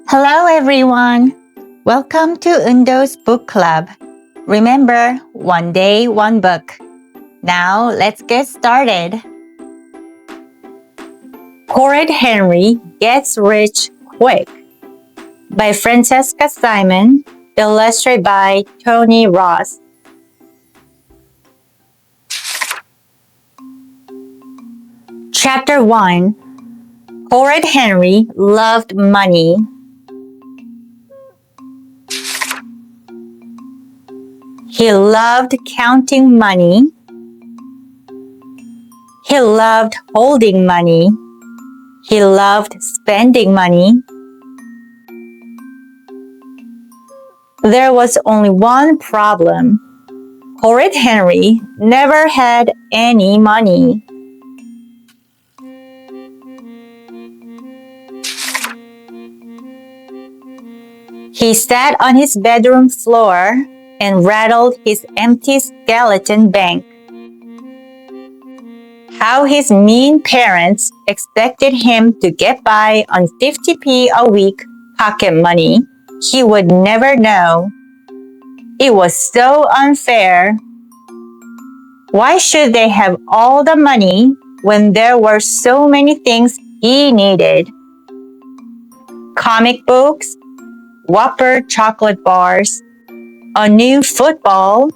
Hello everyone! Welcome to Eundo's Book Club. Remember, one day, one book. Now let's get started. Horrid Henry Gets Rich Quick by Francesca Simon, illustrated by Tony Ross. Chapter 1. Horrid Henry loved money. He loved counting money. He loved holding money. He loved spending money. There was only one problem. Horrid Henry never had any money. He sat on his bedroom floor and rattled his empty skeleton bank. How his mean parents expected him to get by on 50p a week pocket money, he would never know. It was so unfair. Why should they have all the money when there were so many things he needed? Comic books, Whopper chocolate bars, a new football,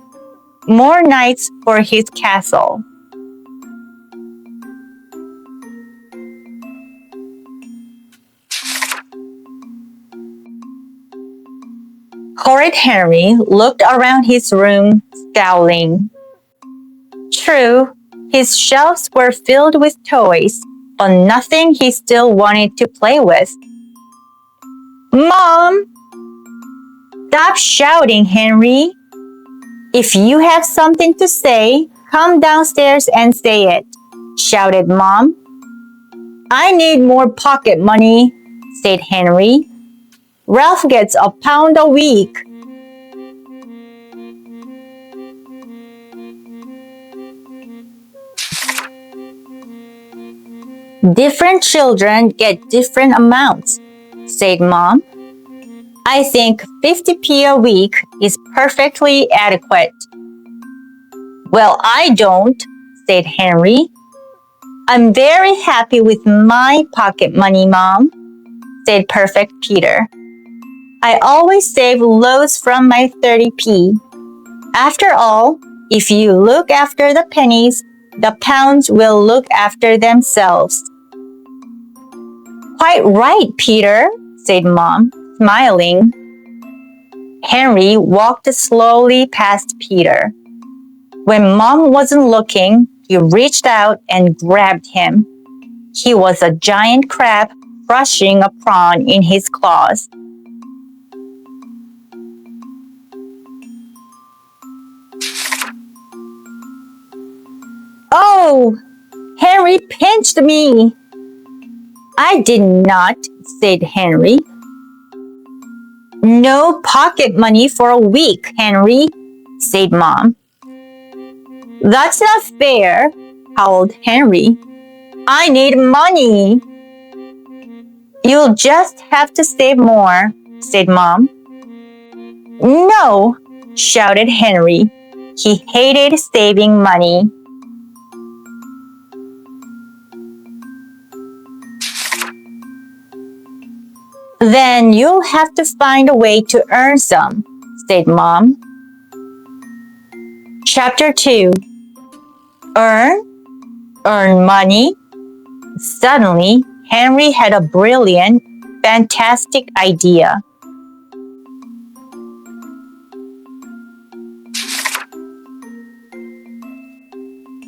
more knights for his castle. Horrid Henry looked around his room, scowling. True, his shelves were filled with toys, but nothing he still wanted to play with. Mom! Stop shouting, Henry. If you have something to say, come downstairs and say it, shouted Mom. I need more pocket money, said Henry. Ralph gets £1 a week. Different children get different amounts, said Mom. I think 50p a week is perfectly adequate. Well, I don't, said Henry. I'm very happy with my pocket money, Mom, said Perfect Peter. I always save loads from my 30p. After all, if you look after the pennies, the pounds will look after themselves. Quite right, Peter, said Mom, smiling. Henry walked slowly past Peter. When Mom wasn't looking, he reached out and grabbed him. He was a giant crab crushing a prawn in his claws. Oh! Henry pinched me! I did not, said Henry. No pocket money for a week, Henry, said Mom. That's not fair, howled Henry. I need money. You'll just have to save more, said Mom. No, shouted Henry. He hated saving money. Then you'll have to find a way to earn some, said Mom. Chapter 2. Earn money? Suddenly, Henry had a brilliant, fantastic idea.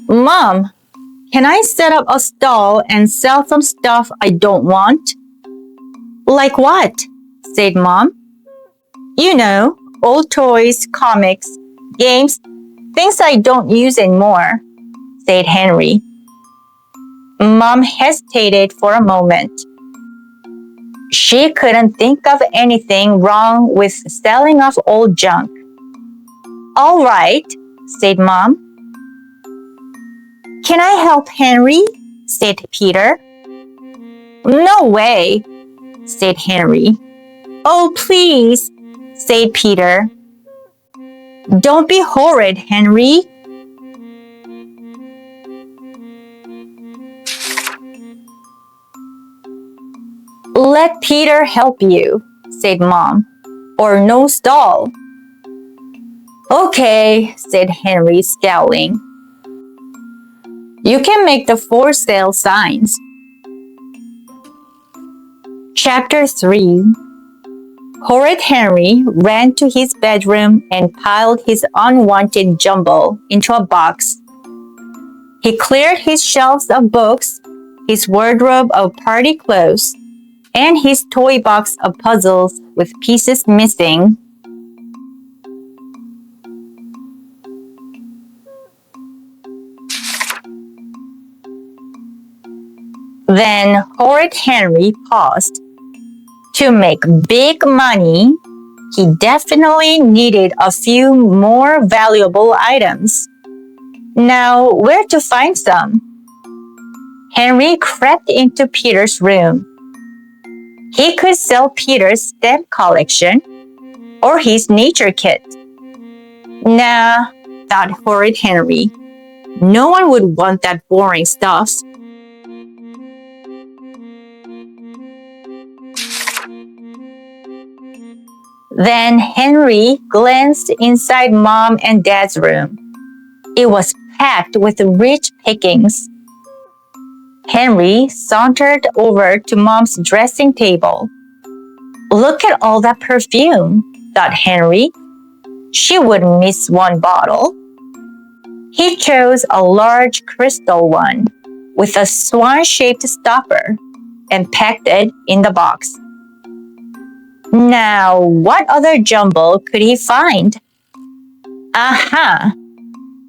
Mom, can I set up a stall and sell some stuff I don't want? Like what? Said Mom. You know, old toys, comics, games, things I don't use anymore, said Henry. Mom hesitated for a moment. She couldn't think of anything wrong with selling off old junk. All right, said Mom. Can I help Henry? Said Peter. No way, said Henry. Oh, please, said Peter. Don't be horrid, Henry. Let Peter help you, said Mom, or no stall. Okay, said Henry, scowling. You can make the for sale signs. Chapter 3. Horrid Henry ran to his bedroom and piled his unwanted jumble into a box. He cleared his shelves of books, his wardrobe of party clothes, and his toy box of puzzles with pieces missing. Then Horrid Henry paused. To make big money, he definitely needed a few more valuable items. Now, where to find some? Henry crept into Peter's room. He could sell Peter's stamp collection or his nature kit. Nah, thought Horrid Henry. No one would want that boring stuff. Then Henry glanced inside Mom and Dad's room. It was packed with rich pickings. Henry sauntered over to Mom's dressing table. Look at all that perfume, thought Henry. She wouldn't miss one bottle. He chose a large crystal one with a swan-shaped stopper and packed it in the box. Now, what other jumble could he find? Aha!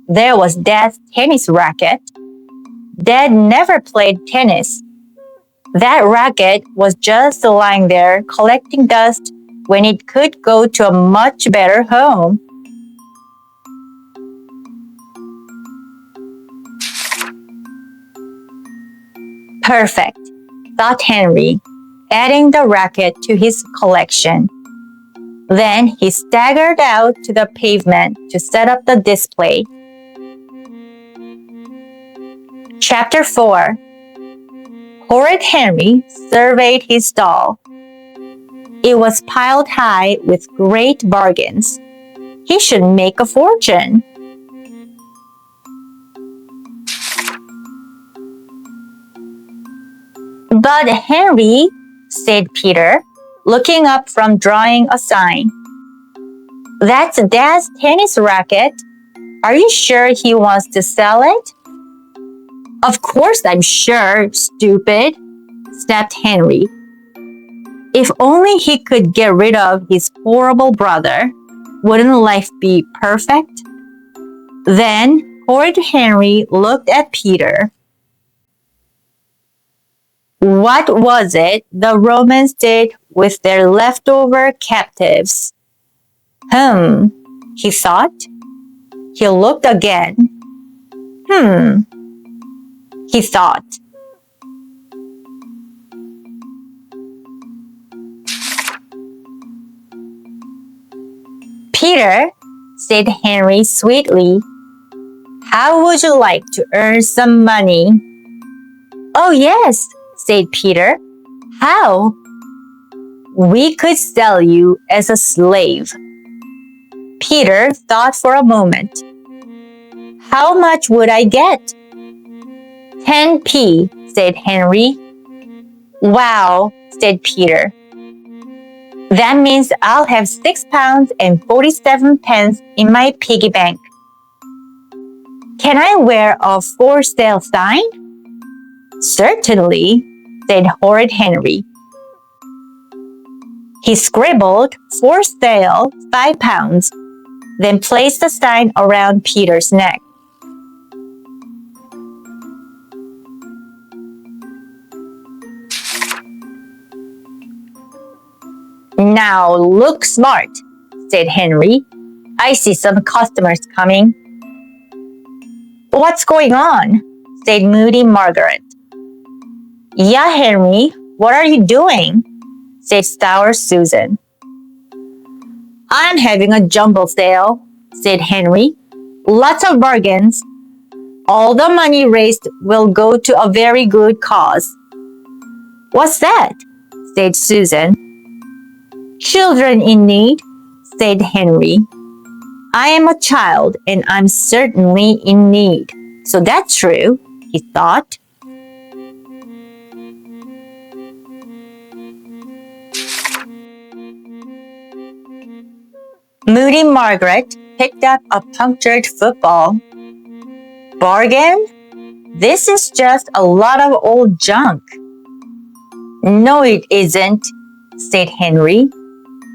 There was Dad's tennis racket. Dad never played tennis. That racket was just lying there collecting dust when it could go to a much better home. Perfect, thought Henry, adding the racket to his collection. Then he staggered out to the pavement to set up the display. Chapter 4. Horrid Henry surveyed his stall. It was piled high with great bargains. He should make a fortune. But Henry, said Peter, looking up from drawing a sign. That's Dad's tennis racket. Are you sure he wants to sell it? Of course I'm sure, stupid, snapped Henry. If only he could get rid of his horrible brother, wouldn't life be perfect? Then Horrid Henry looked at Peter. What was it the Romans did with their leftover captives? He thought. He looked again. He thought. Peter, said Henry sweetly, how would you like to earn some money? Oh, yes, said Peter. How? We could sell you as a slave. Peter thought for a moment. How much would I get? 10p, said Henry. Wow, said Peter. That means I'll have 6 pounds and 47 pence in my piggy bank. Can I wear a for sale sign? Certainly, said Horrid Henry. He scribbled for sale 5 pounds, then placed the sign around Peter's neck. Now look smart, said Henry. I see some customers coming. What's going on? Said moody Margaret. Yeah, Henry, what are you doing? Said sour Susan. I'm having a jumble sale, said Henry. Lots of bargains. All the money raised will go to a very good cause. What's that? Said Susan. Children in need, said Henry. I am a child and I'm certainly in need. So that's true, he thought. Moody Margaret picked up a punctured football. Bargain? This is just a lot of old junk. No, it isn't, said Henry.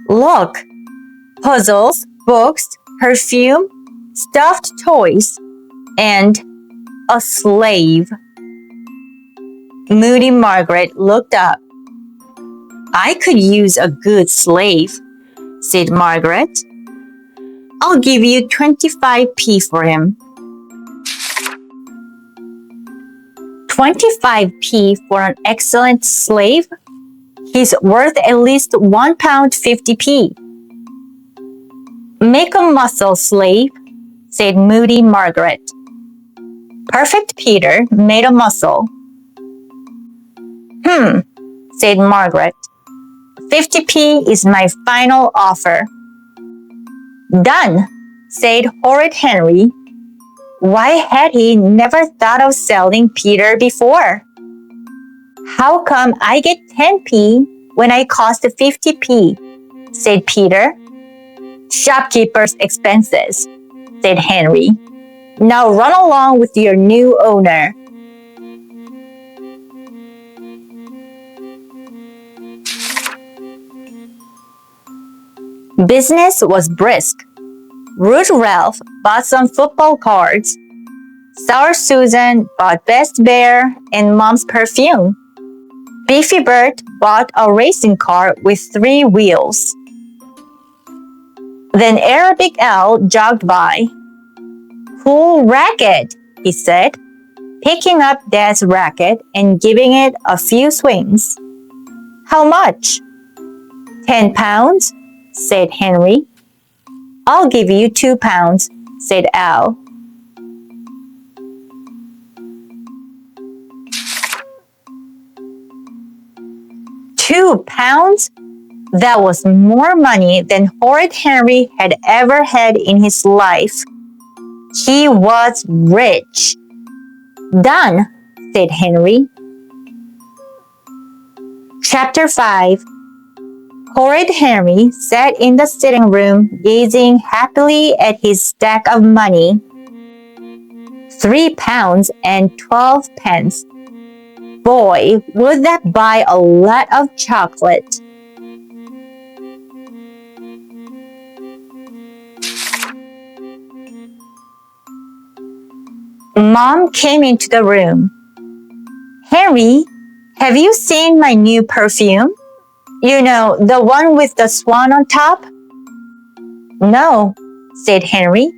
Look, puzzles, books, perfume, stuffed toys, and a slave. Moody Margaret looked up. I could use a good slave, said Margaret. I'll give you 25p for him. 25p for an excellent slave? He's worth at least £1.50p. Make a muscle, slave, said Moody Margaret. Perfect Peter made a muscle. Said Margaret. 50p is my final offer. Done, said Horrid Henry. Why had he never thought of selling Peter before? How come I get 10p when I cost 50p? Said Peter. Shopkeeper's expenses, said Henry. Now run along with your new owner. Business was brisk. Rude Ralph bought some football cards. Sour Susan bought Best Bear and Mom's perfume. Beefy Bert bought a racing car with 3 wheels. Then Arabic Al jogged by. Cool racket, he said, picking up Dad's racket and giving it a few swings. How much? 10 pounds, said Henry. I'll give you 2 pounds, said Al. £2? That was more money than Horrid Henry had ever had in his life. He was rich. Done, said Henry. Chapter 5. Horrid Henry sat in the sitting room gazing happily at his stack of money. £3.12. Boy, would that buy a lot of chocolate. Mom came into the room. Henry, have you seen my new perfume? You know, the one with the swan on top? No, said Henry.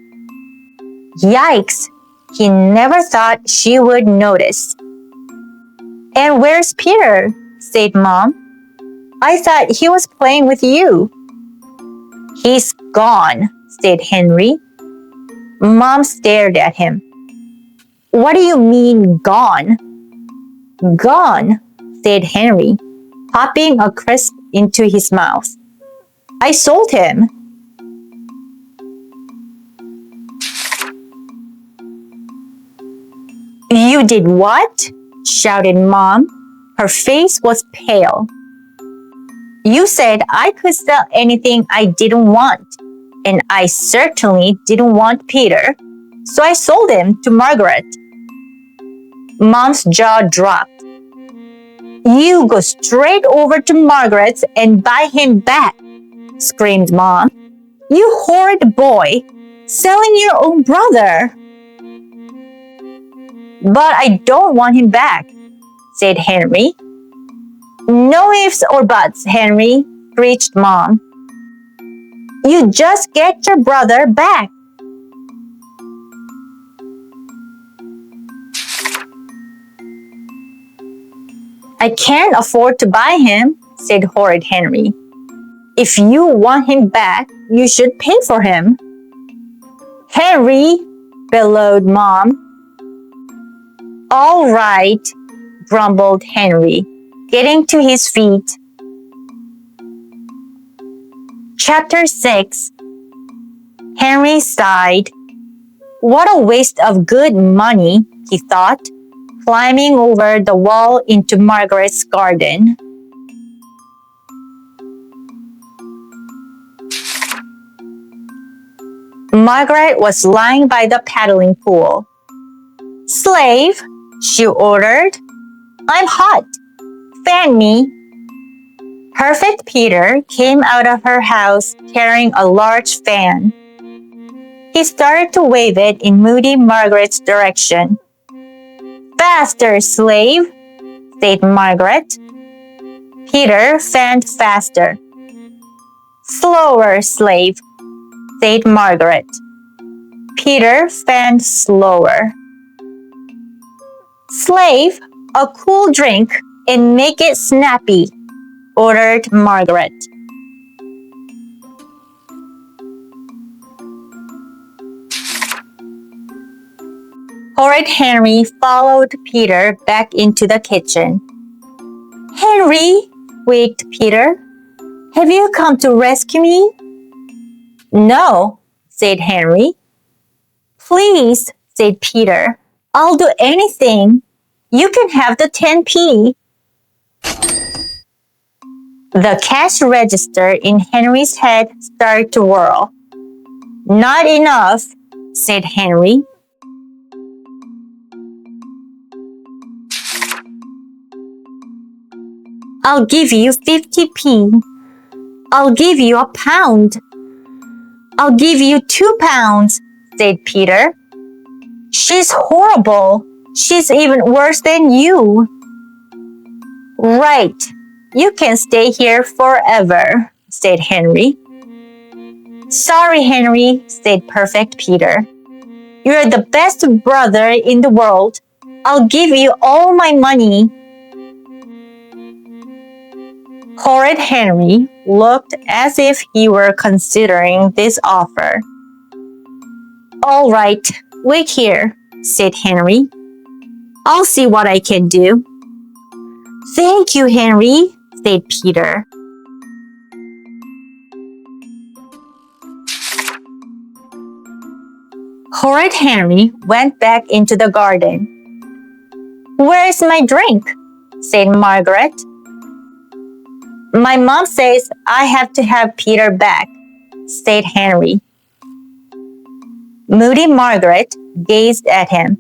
Yikes, he never thought she would notice. And where's Peter? Said Mom. I thought he was playing with you. He's gone, said Henry. Mom stared at him. What do you mean, gone? Gone, said Henry, popping a crisp into his mouth. I sold him. You did what? Shouted Mom. Her face was pale. You said I could sell anything I didn't want, and I certainly didn't want Peter, so I sold him to Margaret. Mom's jaw dropped. You go straight over to Margaret's and buy him back, screamed Mom. You horrid boy, selling your own brother. But I don't want him back, said Henry. No ifs or buts, Henry, preached Mom. You just get your brother back. I can't afford to buy him, said Horrid Henry. If you want him back, you should pay for him. Henry, bellowed Mom. All right, grumbled Henry, getting to his feet. Chapter 6. Henry sighed. What a waste of good money, he thought, climbing over the wall into Margaret's garden. Margaret was lying by the paddling pool. Slave, she ordered. I'm hot. Fan me. Perfect Peter came out of her house carrying a large fan. He started to wave it in moody Margaret's direction. Faster, slave, said Margaret. Peter fanned faster. Slower, slave, said Margaret. Peter fanned slower. Slave, a cool drink and make it snappy, ordered Margaret. Horrid Henry followed Peter back into the kitchen. Henry, squeaked Peter, have you come to rescue me? No, said Henry. Please, said Peter, I'll do anything. You can have the 10p. The cash register in Henry's head started to whirl. Not enough, said Henry. I'll give you 50p. I'll give you a pound. I'll give you 2 pounds, said Peter. She's horrible. She's even worse than you. Right. You can stay here forever, said Henry. Sorry, Henry, said Perfect Peter. You're the best brother in the world. I'll give you all my money. Horrid Henry looked as if he were considering this offer. All right, wait here, said Henry. I'll see what I can do. Thank you, Henry, said Peter. Horrid Henry went back into the garden. Where's my drink? Said Margaret. My mom says I have to have Peter back, said Henry. Moody Margaret gazed at him.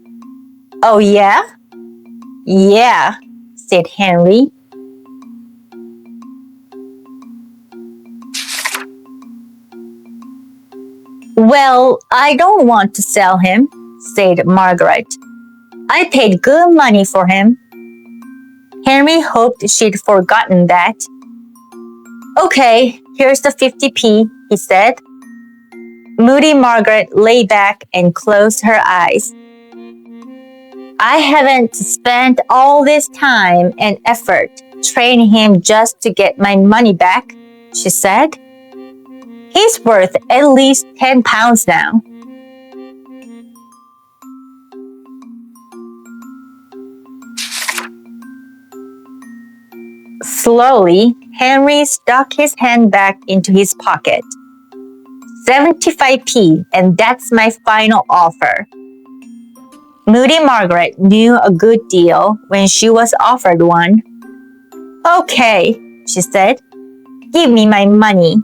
Oh, yeah? Yeah, said Henry. Well, I don't want to sell him, said Margaret. I paid good money for him. Henry hoped she'd forgotten that. Okay, here's the 50p, he said. Moody Margaret lay back and closed her eyes. I haven't spent all this time and effort training him just to get my money back, she said. He's worth at least 10 pounds now. Slowly, Henry stuck his hand back into his pocket. 75p, and that's my final offer. Moody Margaret knew a good deal when she was offered one. Okay, she said. Give me my money.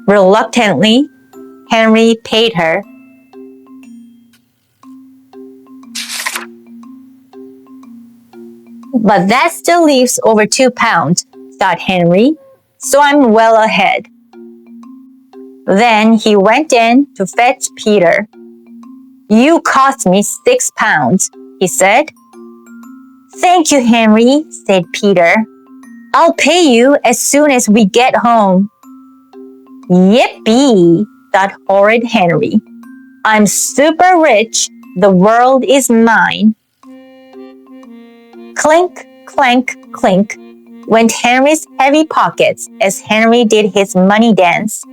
Reluctantly, Henry paid her. But that still leaves over 2 pounds, thought Henry, so I'm well ahead. Then he went in to fetch Peter. You cost me 6 pounds, he said. Thank you, Henry, said Peter. I'll pay you as soon as we get home. Yippee, thought Horrid Henry. I'm super rich. The world is mine. Clink, clank, clink. went Henry's heavy pockets as Henry did his money dance.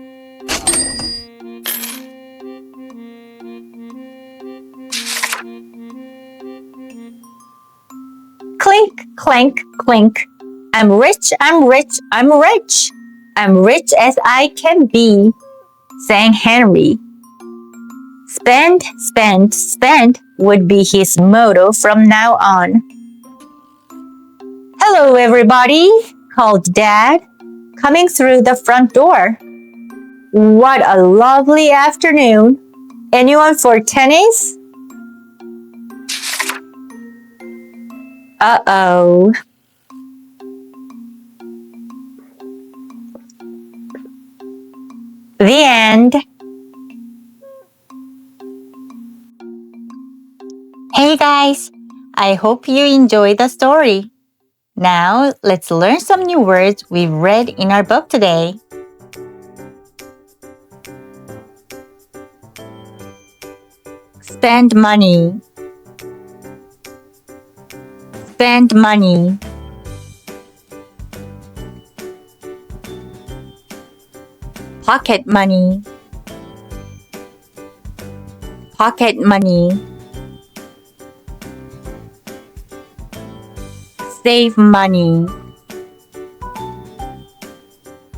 Clink, clank, clink. I'm rich, I'm rich, I'm rich. I'm rich as I can be, sang Henry. Spend, spend, spend would be his motto from now on. Hello, everybody, called Dad, coming through the front door. What a lovely afternoon. Anyone for tennis? Uh-oh. The end. Hey guys, I hope you enjoyed the story. Now, let's learn some new words we've read in our book today. Spend money. Spend money. Pocket money. Pocket money. Save money.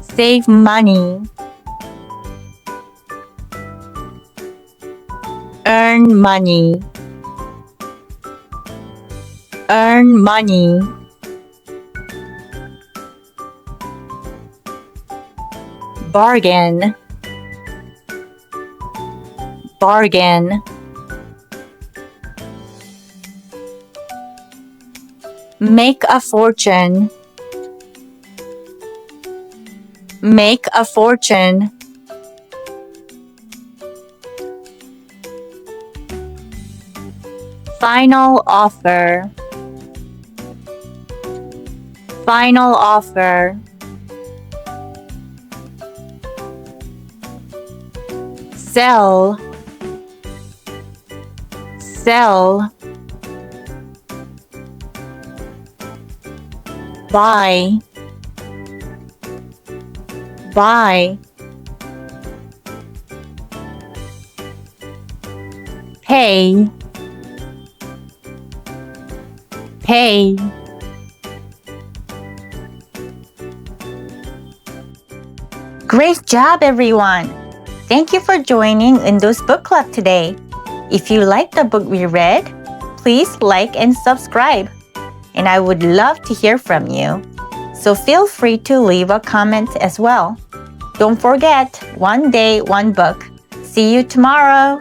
Save money. Earn money. Earn money. Bargain. Bargain. Make a fortune. Make a fortune. Final offer. Final offer. Sell. Sell. Buy. Buy. Pay. Pay. Great job, everyone! Thank you for joining Eundo's Book Club today. If you liked the book we read, please like and subscribe. And I would love to hear from you. So feel free to leave a comment as well. Don't forget, one day, one book. See you tomorrow!